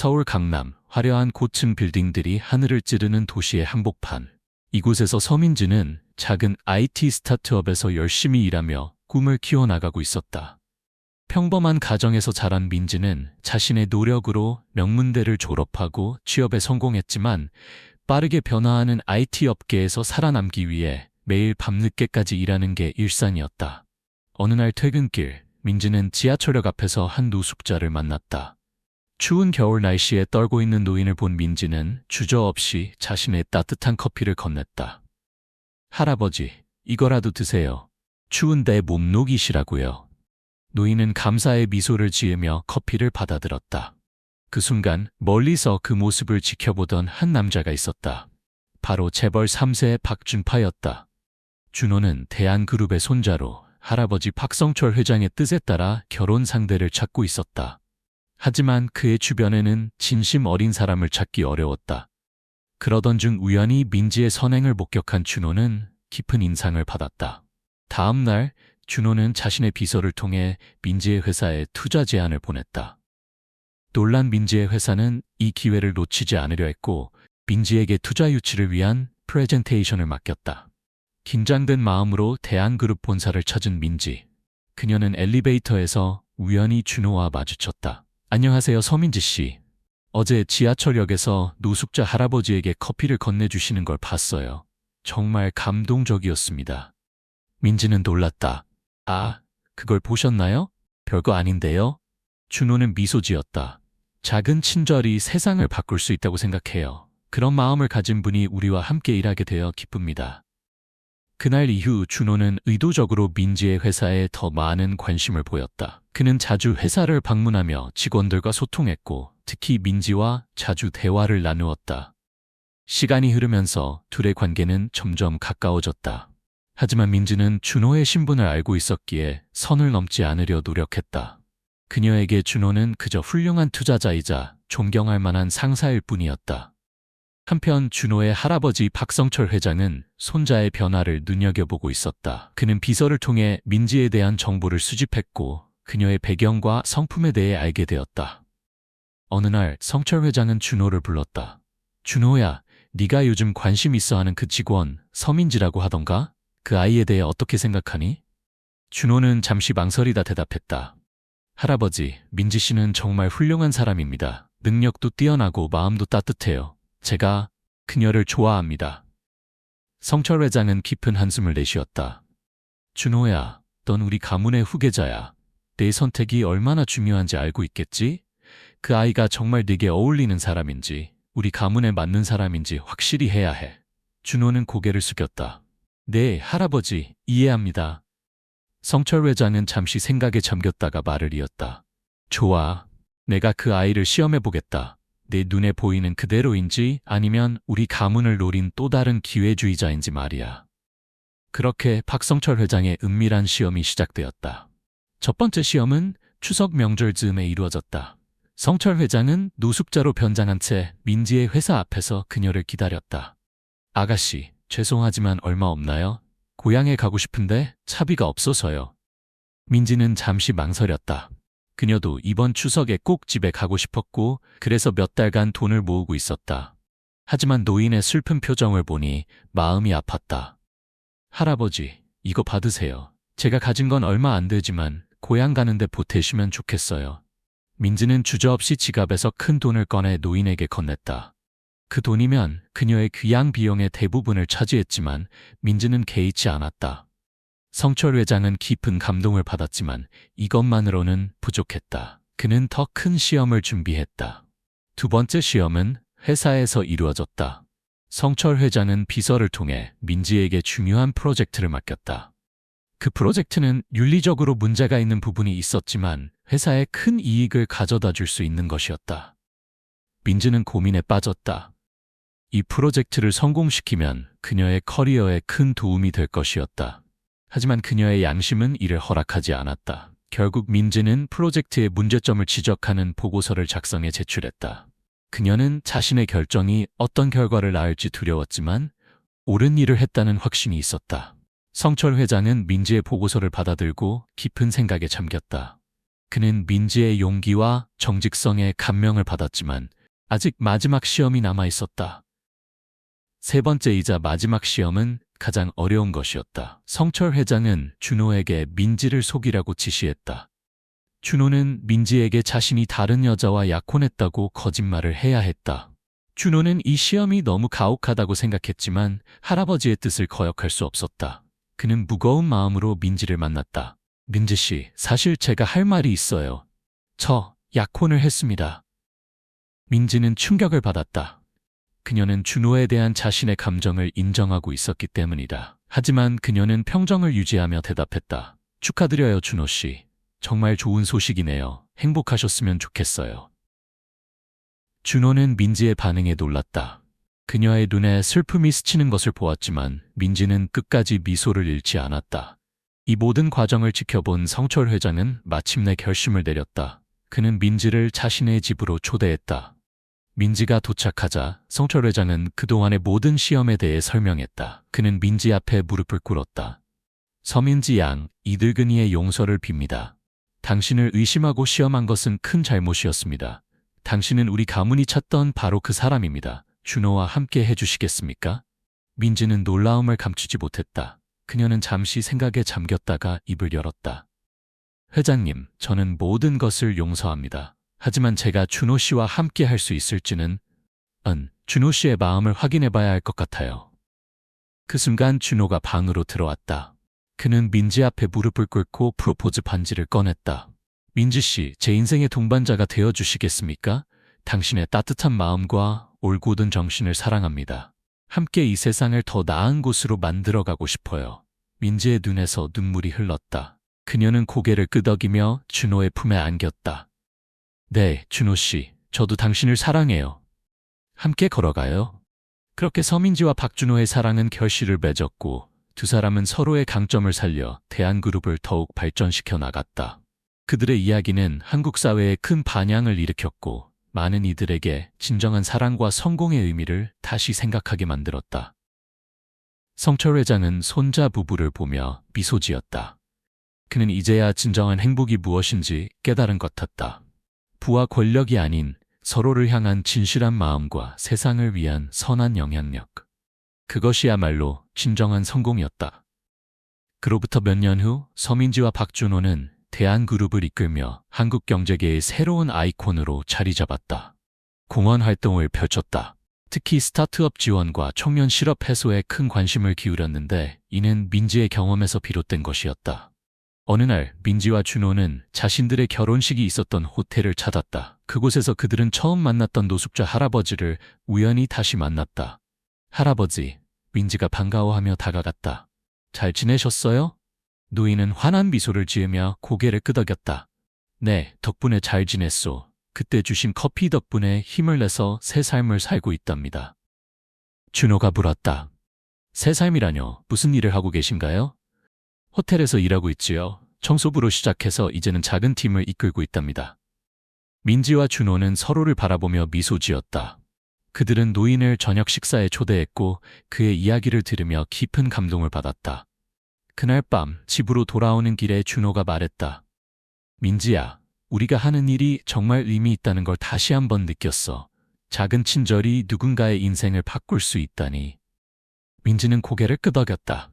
서울 강남, 화려한 고층 빌딩들이 하늘을 찌르는 도시의 한복판. 이곳에서 서민지는 작은 IT 스타트업에서 열심히 일하며 꿈을 키워나가고 있었다. 평범한 가정에서 자란 민지는 자신의 노력으로 명문대를 졸업하고 취업에 성공했지만 빠르게 변화하는 IT 업계에서 살아남기 위해 매일 밤늦게까지 일하는 게 일상이었다. 어느 날 퇴근길, 민지는 지하철역 앞에서 한 노숙자를 만났다. 추운 겨울 날씨에 떨고 있는 노인을 본 민지는 주저없이 자신의 따뜻한 커피를 건넸다. 할아버지, 이거라도 드세요. 추운데 몸 녹이시라고요. 노인은 감사의 미소를 지으며 커피를 받아들었다. 그 순간 멀리서 그 모습을 지켜보던 한 남자가 있었다. 바로 재벌 3세의 박준파였다. 준호는 대한그룹의 손자로 할아버지 박성철 회장의 뜻에 따라 결혼 상대를 찾고 있었다. 하지만 그의 주변에는 진심 어린 사람을 찾기 어려웠다. 그러던 중 우연히 민지의 선행을 목격한 준호는 깊은 인상을 받았다. 다음 날 준호는 자신의 비서를 통해 민지의 회사에 투자 제안을 보냈다. 놀란 민지의 회사는 이 기회를 놓치지 않으려 했고 민지에게 투자 유치를 위한 프레젠테이션을 맡겼다. 긴장된 마음으로 대한그룹 본사를 찾은 민지. 그녀는 엘리베이터에서 우연히 준호와 마주쳤다. 안녕하세요, 서민지 씨. 어제 지하철역에서 노숙자 할아버지에게 커피를 건네주시는 걸 봤어요. 정말 감동적이었습니다. 민지는 놀랐다. 아, 그걸 보셨나요? 별거 아닌데요? 준호는 미소 지었다. 작은 친절이 세상을 바꿀 수 있다고 생각해요. 그런 마음을 가진 분이 우리와 함께 일하게 되어 기쁩니다. 그날 이후 준호는 의도적으로 민지의 회사에 더 많은 관심을 보였다. 그는 자주 회사를 방문하며 직원들과 소통했고 특히 민지와 자주 대화를 나누었다. 시간이 흐르면서 둘의 관계는 점점 가까워졌다. 하지만 민지는 준호의 신분을 알고 있었기에 선을 넘지 않으려 노력했다. 그녀에게 준호는 그저 훌륭한 투자자이자 존경할 만한 상사일 뿐이었다. 한편 준호의 할아버지 박성철 회장은 손자의 변화를 눈여겨보고 있었다. 그는 비서를 통해 민지에 대한 정보를 수집했고 그녀의 배경과 성품에 대해 알게 되었다. 어느 날 성철 회장은 준호를 불렀다. 준호야, 네가 요즘 관심 있어하는 그 직원 서민지라고 하던가? 그 아이에 대해 어떻게 생각하니? 준호는 잠시 망설이다 대답했다. 할아버지, 민지 씨는 정말 훌륭한 사람입니다. 능력도 뛰어나고 마음도 따뜻해요. 제가 그녀를 좋아합니다. 성철 회장은 깊은 한숨을 내쉬었다. 준호야, 넌 우리 가문의 후계자야. 내 선택이 얼마나 중요한지 알고 있겠지? 그 아이가 정말 네게 어울리는 사람인지, 우리 가문에 맞는 사람인지 확실히 해야 해. 준호는 고개를 숙였다. 네, 할아버지, 이해합니다. 성철 회장은 잠시 생각에 잠겼다가 말을 이었다. 좋아, 내가 그 아이를 시험해보겠다. 내 눈에 보이는 그대로인지 아니면 우리 가문을 노린 또 다른 기회주의자인지 말이야. 그렇게 박성철 회장의 은밀한 시험이 시작되었다. 첫 번째 시험은 추석 명절 즈음에 이루어졌다. 성철 회장은 노숙자로 변장한 채 민지의 회사 앞에서 그녀를 기다렸다. 아가씨, 죄송하지만 얼마 없나요? 고향에 가고 싶은데 차비가 없어서요. 민지는 잠시 망설였다. 그녀도 이번 추석에 꼭 집에 가고 싶었고 그래서 몇 달간 돈을 모으고 있었다. 하지만 노인의 슬픈 표정을 보니 마음이 아팠다. 할아버지, 이거 받으세요. 제가 가진 건 얼마 안 되지만 고향 가는데 보태시면 좋겠어요. 민지는 주저없이 지갑에서 큰 돈을 꺼내 노인에게 건넸다. 그 돈이면 그녀의 귀양 비용의 대부분을 차지했지만 민지는 개의치 않았다. 성철 회장은 깊은 감동을 받았지만 이것만으로는 부족했다. 그는 더 큰 시험을 준비했다. 두 번째 시험은 회사에서 이루어졌다. 성철 회장은 비서를 통해 민지에게 중요한 프로젝트를 맡겼다. 그 프로젝트는 윤리적으로 문제가 있는 부분이 있었지만 회사에 큰 이익을 가져다 줄 수 있는 것이었다. 민지는 고민에 빠졌다. 이 프로젝트를 성공시키면 그녀의 커리어에 큰 도움이 될 것이었다. 하지만 그녀의 양심은 이를 허락하지 않았다. 결국 민지는 프로젝트의 문제점을 지적하는 보고서를 작성해 제출했다. 그녀는 자신의 결정이 어떤 결과를 낳을지 두려웠지만 옳은 일을 했다는 확신이 있었다. 성철 회장은 민지의 보고서를 받아들고 깊은 생각에 잠겼다. 그는 민지의 용기와 정직성에 감명을 받았지만 아직 마지막 시험이 남아 있었다. 세 번째이자 마지막 시험은 가장 어려운 것이었다. 성철 회장은 준호에게 민지를 속이라고 지시했다. 준호는 민지에게 자신이 다른 여자와 약혼했다고 거짓말을 해야 했다. 준호는 이 시험이 너무 가혹하다고 생각했지만 할아버지의 뜻을 거역할 수 없었다. 그는 무거운 마음으로 민지를 만났다. 민지 씨, 사실 제가 할 말이 있어요. 저 약혼을 했습니다. 민지는 충격을 받았다. 그녀는 준호에 대한 자신의 감정을 인정하고 있었기 때문이다. 하지만 그녀는 평정을 유지하며 대답했다. 축하드려요, 준호 씨. 정말 좋은 소식이네요. 행복하셨으면 좋겠어요. 준호는 민지의 반응에 놀랐다. 그녀의 눈에 슬픔이 스치는 것을 보았지만 민지는 끝까지 미소를 잃지 않았다. 이 모든 과정을 지켜본 성철 회장은 마침내 결심을 내렸다. 그는 민지를 자신의 집으로 초대했다. 민지가 도착하자 성철 회장은 그동안의 모든 시험에 대해 설명했다. 그는 민지 앞에 무릎을 꿇었다. 서민지 양, 이들근이의 용서를 빕니다. 당신을 의심하고 시험한 것은 큰 잘못이었습니다. 당신은 우리 가문이 찾던 바로 그 사람입니다. 준호와 함께 해주시겠습니까? 민지는 놀라움을 감추지 못했다. 그녀는 잠시 생각에 잠겼다가 입을 열었다. 회장님, 저는 모든 것을 용서합니다. 하지만 제가 준호 씨와 함께 할 수 있을지는 준호 씨의 마음을 확인해 봐야 할 것 같아요. 그 순간 준호가 방으로 들어왔다. 그는 민지 앞에 무릎을 꿇고 프로포즈 반지를 꺼냈다. 민지 씨, 제 인생의 동반자가 되어주시겠습니까? 당신의 따뜻한 마음과 올곧은 정신을 사랑합니다. 함께 이 세상을 더 나은 곳으로 만들어가고 싶어요. 민지의 눈에서 눈물이 흘렀다. 그녀는 고개를 끄덕이며 준호의 품에 안겼다. 네, 준호 씨, 저도 당신을 사랑해요. 함께 걸어가요. 그렇게 서민지와 박준호의 사랑은 결실을 맺었고 두 사람은 서로의 강점을 살려 대한그룹을 더욱 발전시켜 나갔다. 그들의 이야기는 한국 사회에 큰 반향을 일으켰고 많은 이들에게 진정한 사랑과 성공의 의미를 다시 생각하게 만들었다. 성철 회장은 손자 부부를 보며 미소 지었다. 그는 이제야 진정한 행복이 무엇인지 깨달은 것 같다. 부와 권력이 아닌 서로를 향한 진실한 마음과 세상을 위한 선한 영향력. 그것이야말로 진정한 성공이었다. 그로부터 몇 년 후 서민지와 박준호는 대한그룹을 이끌며 한국 경제계의 새로운 아이콘으로 자리 잡았다. 공헌 활동을 펼쳤다. 특히 스타트업 지원과 청년 실업 해소에 큰 관심을 기울였는데 이는 민지의 경험에서 비롯된 것이었다. 어느 날 민지와 준호는 자신들의 결혼식이 있었던 호텔을 찾았다. 그곳에서 그들은 처음 만났던 노숙자 할아버지를 우연히 다시 만났다. 할아버지, 민지가 반가워하며 다가갔다. 잘 지내셨어요? 노인은 환한 미소를 지으며 고개를 끄덕였다. 네, 덕분에 잘 지냈소. 그때 주신 커피 덕분에 힘을 내서 새 삶을 살고 있답니다. 준호가 물었다. 새 삶이라뇨? 무슨 일을 하고 계신가요? 호텔에서 일하고 있지요. 청소부로 시작해서 이제는 작은 팀을 이끌고 있답니다. 민지와 준호는 서로를 바라보며 미소 지었다. 그들은 노인을 저녁 식사에 초대했고 그의 이야기를 들으며 깊은 감동을 받았다. 그날 밤 집으로 돌아오는 길에 준호가 말했다. 민지야, 우리가 하는 일이 정말 의미 있다는 걸 다시 한번 느꼈어. 작은 친절이 누군가의 인생을 바꿀 수 있다니. 민지는 고개를 끄덕였다.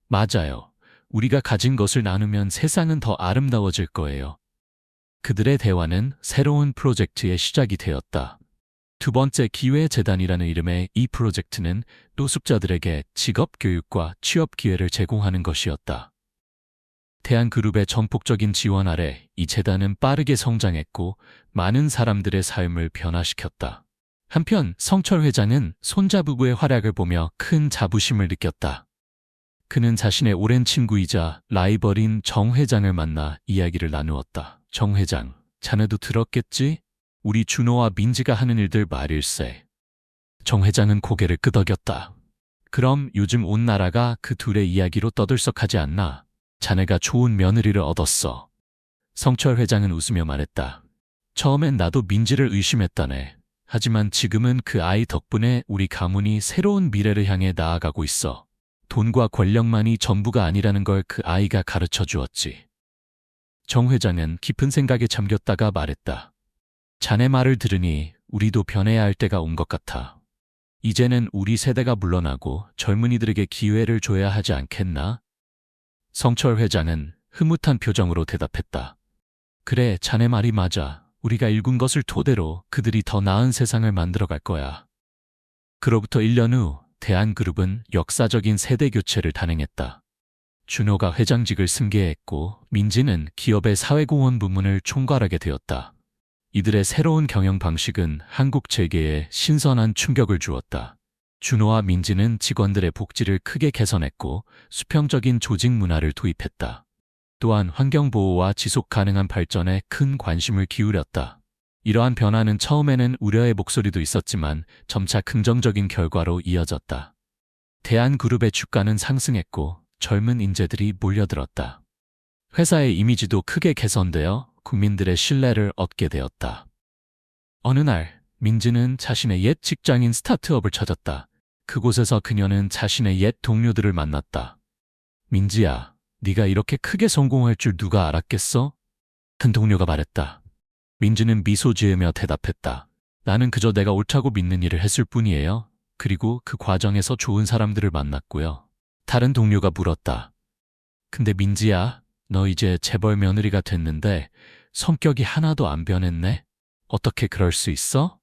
맞아요. 우리가 가진 것을 나누면 세상은 더 아름다워질 거예요. 그들의 대화는 새로운 프로젝트의 시작이 되었다. 두 번째 기회재단이라는 이름의 이 프로젝트는 노숙자들에게 직업 교육과 취업 기회를 제공하는 것이었다. 대한그룹의 전폭적인 지원 아래 이 재단은 빠르게 성장했고 많은 사람들의 삶을 변화시켰다. 한편 성철 회장은 손자 부부의 활약을 보며 큰 자부심을 느꼈다. 그는 자신의 오랜 친구이자 라이벌인 정 회장을 만나 이야기를 나누었다. 정 회장, 자네도 들었겠지? 우리 준호와 민지가 하는 일들 말일세. 정 회장은 고개를 끄덕였다. 그럼 요즘 온 나라가 그 둘의 이야기로 떠들썩하지 않나? 자네가 좋은 며느리를 얻었어. 성철 회장은 웃으며 말했다. 처음엔 나도 민지를 의심했다네. 하지만 지금은 그 아이 덕분에 우리 가문이 새로운 미래를 향해 나아가고 있어. 돈과 권력만이 전부가 아니라는 걸 그 아이가 가르쳐 주었지. 정 회장은 깊은 생각에 잠겼다가 말했다. 자네 말을 들으니 우리도 변해야 할 때가 온 것 같아. 이제는 우리 세대가 물러나고 젊은이들에게 기회를 줘야 하지 않겠나? 성철 회장은 흐뭇한 표정으로 대답했다. 그래, 자네 말이 맞아. 우리가 읽은 것을 토대로 그들이 더 나은 세상을 만들어갈 거야. 그로부터 1년 후 대한그룹은 역사적인 세대 교체를 단행했다. 준호가 회장직을 승계했고 민지는 기업의 사회공헌 부문을 총괄하게 되었다. 이들의 새로운 경영 방식은 한국 재계에 신선한 충격을 주었다. 준호와 민지는 직원들의 복지를 크게 개선했고 수평적인 조직 문화를 도입했다. 또한 환경보호와 지속 가능한 발전에 큰 관심을 기울였다. 이러한 변화는 처음에는 우려의 목소리도 있었지만 점차 긍정적인 결과로 이어졌다. 대한그룹의 주가는 상승했고 젊은 인재들이 몰려들었다. 회사의 이미지도 크게 개선되어 국민들의 신뢰를 얻게 되었다. 어느 날 민지는 자신의 옛 직장인 스타트업을 찾았다. 그곳에서 그녀는 자신의 옛 동료들을 만났다. 민지야, 네가 이렇게 크게 성공할 줄 누가 알았겠어? 한 동료가 말했다. 민지는 미소 지으며 대답했다. 나는 그저 내가 옳다고 믿는 일을 했을 뿐이에요. 그리고 그 과정에서 좋은 사람들을 만났고요. 다른 동료가 물었다. 근데 민지야, 너 이제 재벌 며느리가 됐는데 성격이 하나도 안 변했네? 어떻게 그럴 수 있어?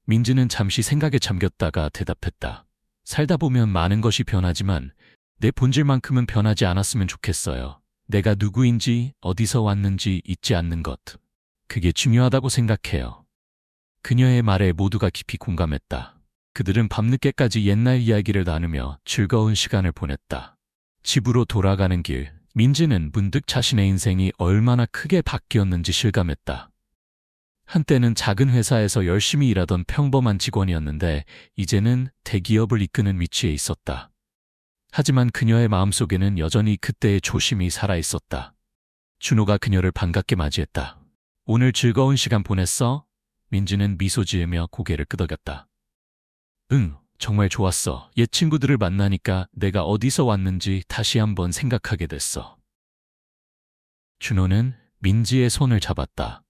민지는 잠시 생각에 잠겼다가 대답했다. 살다 보면 많은 것이 변하지만 내 본질만큼은 변하지 않았으면 좋겠어요. 내가 누구인지 어디서 왔는지 잊지 않는 것. 그게 중요하다고 생각해요. 그녀의 말에 모두가 깊이 공감했다. 그들은 밤늦게까지 옛날 이야기를 나누며 즐거운 시간을 보냈다. 집으로 돌아가는 길, 민지는 문득 자신의 인생이 얼마나 크게 바뀌었는지 실감했다. 한때는 작은 회사에서 열심히 일하던 평범한 직원이었는데 이제는 대기업을 이끄는 위치에 있었다. 하지만 그녀의 마음속에는 여전히 그때의 초심이 살아있었다. 준호가 그녀를 반갑게 맞이했다. 오늘 즐거운 시간 보냈어? 민지는 미소 지으며 고개를 끄덕였다. 응, 정말 좋았어. 옛 친구들을 만나니까 내가 어디서 왔는지 다시 한번 생각하게 됐어. 준호는 민지의 손을 잡았다.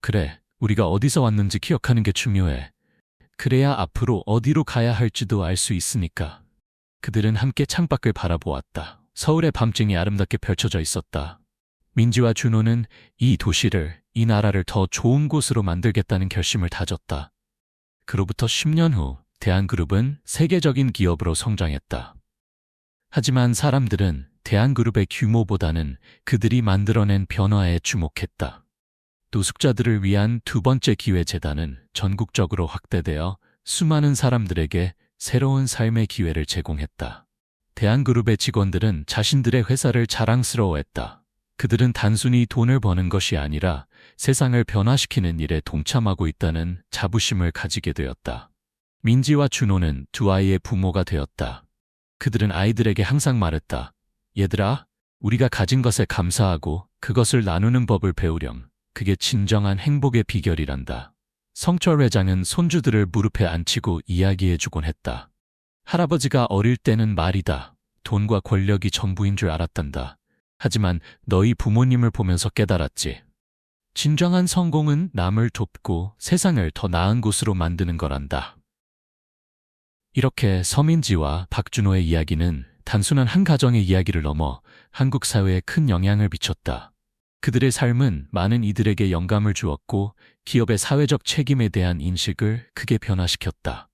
그래, 우리가 어디서 왔는지 기억하는 게 중요해. 그래야 앞으로 어디로 가야 할지도 알 수 있으니까. 그들은 함께 창밖을 바라보았다. 서울의 밤중이 아름답게 펼쳐져 있었다. 민지와 준호는 이 도시를, 이 나라를 더 좋은 곳으로 만들겠다는 결심을 다졌다. 그로부터 10년 후 대한그룹은 세계적인 기업으로 성장했다. 하지만 사람들은 대한그룹의 규모보다는 그들이 만들어낸 변화에 주목했다. 노숙자들을 위한 두 번째 기회재단은 전국적으로 확대되어 수많은 사람들에게 새로운 삶의 기회를 제공했다. 대한그룹의 직원들은 자신들의 회사를 자랑스러워했다. 그들은 단순히 돈을 버는 것이 아니라 세상을 변화시키는 일에 동참하고 있다는 자부심을 가지게 되었다. 민지와 준호는 두 아이의 부모가 되었다. 그들은 아이들에게 항상 말했다. 얘들아, 우리가 가진 것에 감사하고 그것을 나누는 법을 배우렴. 그게 진정한 행복의 비결이란다. 성철 회장은 손주들을 무릎에 앉히고 이야기해주곤 했다. 할아버지가 어릴 때는 말이다. 돈과 권력이 전부인 줄 알았단다. 하지만 너희 부모님을 보면서 깨달았지. 진정한 성공은 남을 돕고 세상을 더 나은 곳으로 만드는 거란다. 이렇게 서민지와 박준호의 이야기는 단순한 한 가정의 이야기를 넘어 한국 사회에 큰 영향을 미쳤다. 그들의 삶은 많은 이들에게 영감을 주었고 기업의 사회적 책임에 대한 인식을 크게 변화시켰다.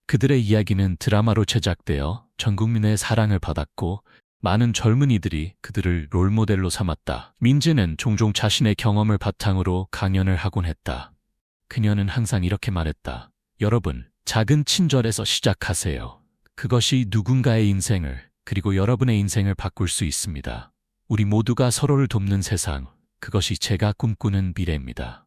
그들의 이야기는 드라마로 제작되어 전 국민의 사랑을 받았고 많은 젊은이들이 그들을 롤모델로 삼았다. 민지는 종종 자신의 경험을 바탕으로 강연을 하곤 했다. 그녀는 항상 이렇게 말했다. 여러분, 작은 친절에서 시작하세요. 그것이 누군가의 인생을, 그리고 여러분의 인생을 바꿀 수 있습니다. 우리 모두가 서로를 돕는 세상, 그것이 제가 꿈꾸는 미래입니다.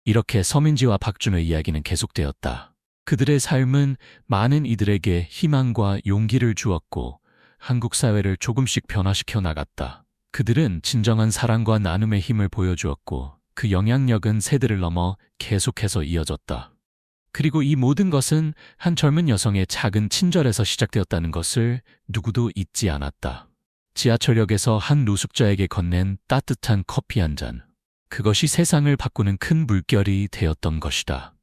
이렇게 서민지와 박준호의 이야기는 계속되었다. 그들의 삶은 많은 이들에게 희망과 용기를 주었고 한국 사회를 조금씩 변화시켜 나갔다. 그들은 진정한 사랑과 나눔의 힘을 보여주었고 그 영향력은 세대를 넘어 계속해서 이어졌다. 그리고 이 모든 것은 한 젊은 여성의 작은 친절에서 시작되었다는 것을 누구도 잊지 않았다. 지하철역에서 한 노숙자에게 건넨 따뜻한 커피 한 잔. 그것이 세상을 바꾸는 큰 물결이 되었던 것이다.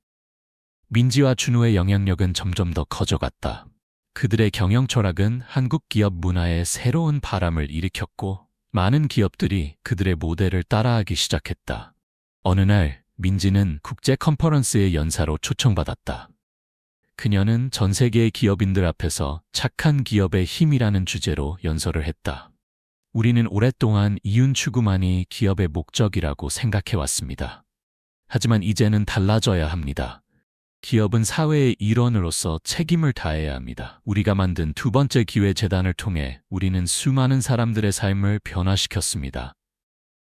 민지와 준호의 영향력은 점점 더 커져갔다. 그들의 경영 철학은 한국 기업 문화에 새로운 바람을 일으켰고 많은 기업들이 그들의 모델을 따라하기 시작했다. 어느 날 민지는 국제 컨퍼런스의 연사로 초청받았다. 그녀는 전 세계의 기업인들 앞에서 착한 기업의 힘이라는 주제로 연설을 했다. 우리는 오랫동안 이윤 추구만이 기업의 목적이라고 생각해왔습니다. 하지만 이제는 달라져야 합니다. 기업은 사회의 일원으로서 책임을 다해야 합니다. 우리가 만든 두 번째 기회 재단을 통해 우리는 수많은 사람들의 삶을 변화시켰습니다.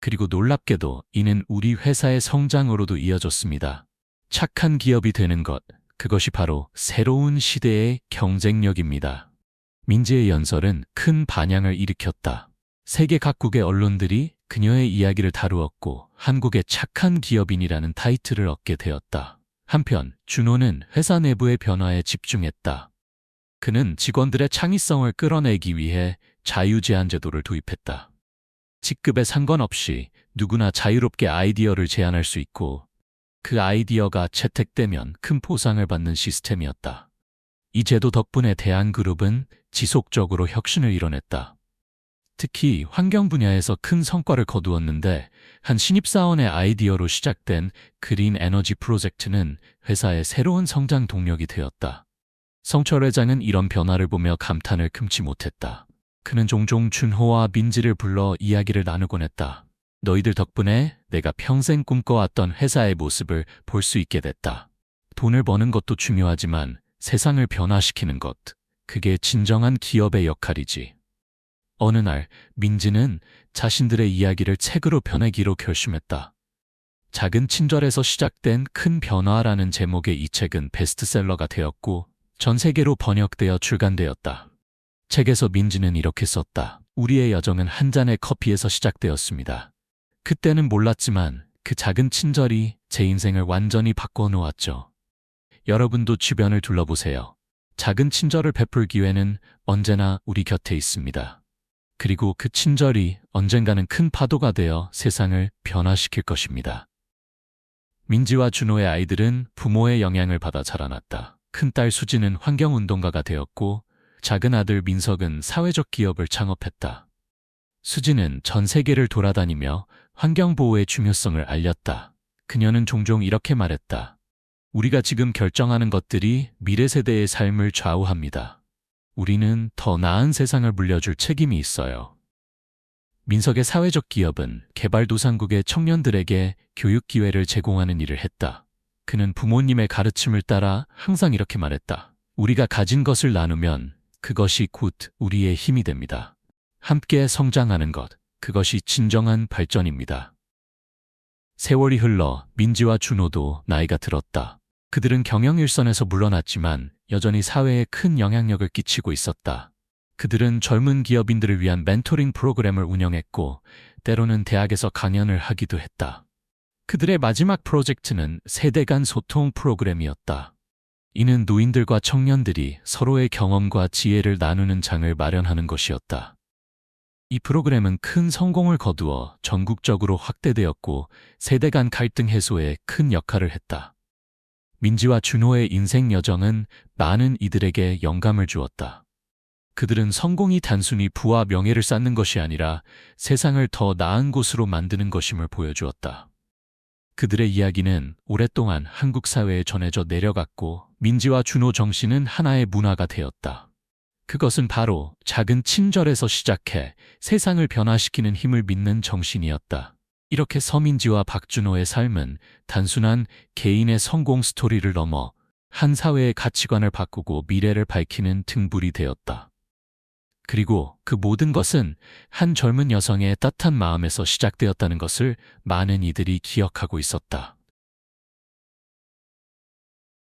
그리고 놀랍게도 이는 우리 회사의 성장으로도 이어졌습니다. 착한 기업이 되는 것, 그것이 바로 새로운 시대의 경쟁력입니다. 민지의 연설은 큰 반향을 일으켰다. 세계 각국의 언론들이 그녀의 이야기를 다루었고 한국의 착한 기업인이라는 타이틀을 얻게 되었다. 한편 준호는 회사 내부의 변화에 집중했다. 그는 직원들의 창의성을 끌어내기 위해 자유제한 제도를 도입했다. 직급에 상관없이 누구나 자유롭게 아이디어를 제안할 수 있고 그 아이디어가 채택되면 큰 보상을 받는 시스템이었다. 이 제도 덕분에 대한그룹은 지속적으로 혁신을 이뤄냈다. 특히 환경 분야에서 큰 성과를 거두었는데 한 신입사원의 아이디어로 시작된 그린 에너지 프로젝트는 회사의 새로운 성장 동력이 되었다. 성철 회장은 이런 변화를 보며 감탄을 금치 못했다. 그는 종종 준호와 민지를 불러 이야기를 나누곤 했다. 너희들 덕분에 내가 평생 꿈꿔왔던 회사의 모습을 볼 수 있게 됐다. 돈을 버는 것도 중요하지만 세상을 변화시키는 것, 그게 진정한 기업의 역할이지. 어느 날 민지는 자신들의 이야기를 책으로 펴내기로 결심했다. 작은 친절에서 시작된 큰 변화라는 제목의 이 책은 베스트셀러가 되었고 전 세계로 번역되어 출간되었다. 책에서 민지는 이렇게 썼다. 우리의 여정은 한 잔의 커피에서 시작되었습니다. 그때는 몰랐지만 그 작은 친절이 제 인생을 완전히 바꿔놓았죠. 여러분도 주변을 둘러보세요. 작은 친절을 베풀 기회는 언제나 우리 곁에 있습니다. 그리고 그 친절이 언젠가는 큰 파도가 되어 세상을 변화시킬 것입니다. 민지와 준호의 아이들은 부모의 영향을 받아 자라났다. 큰딸 수지는 환경운동가가 되었고 작은 아들 민석은 사회적 기업을 창업했다. 수지는 전 세계를 돌아다니며 환경보호의 중요성을 알렸다. 그녀는 종종 이렇게 말했다. 우리가 지금 결정하는 것들이 미래 세대의 삶을 좌우합니다. 우리는 더 나은 세상을 물려줄 책임이 있어요. 민석의 사회적 기업은 개발도상국의 청년들에게 교육 기회를 제공하는 일을 했다. 그는 부모님의 가르침을 따라 항상 이렇게 말했다. 우리가 가진 것을 나누면 그것이 곧 우리의 힘이 됩니다. 함께 성장하는 것, 그것이 진정한 발전입니다. 세월이 흘러 민지와 준호도 나이가 들었다. 그들은 경영 일선에서 물러났지만 여전히 사회에 큰 영향력을 끼치고 있었다. 그들은 젊은 기업인들을 위한 멘토링 프로그램을 운영했고 때로는 대학에서 강연을 하기도 했다. 그들의 마지막 프로젝트는 세대 간 소통 프로그램이었다. 이는 노인들과 청년들이 서로의 경험과 지혜를 나누는 장을 마련하는 것이었다. 이 프로그램은 큰 성공을 거두어 전국적으로 확대되었고 세대 간 갈등 해소에 큰 역할을 했다. 민지와 준호의 인생 여정은 많은 이들에게 영감을 주었다. 그들은 성공이 단순히 부와 명예를 쌓는 것이 아니라 세상을 더 나은 곳으로 만드는 것임을 보여주었다. 그들의 이야기는 오랫동안 한국 사회에 전해져 내려갔고 민지와 준호 정신은 하나의 문화가 되었다. 그것은 바로 작은 친절에서 시작해 세상을 변화시키는 힘을 믿는 정신이었다. 이렇게 서민지와 박준호의 삶은 단순한 개인의 성공 스토리를 넘어 한 사회의 가치관을 바꾸고 미래를 밝히는 등불이 되었다. 그리고 그 모든 것은 한 젊은 여성의 따뜻한 마음에서 시작되었다는 것을 많은 이들이 기억하고 있었다.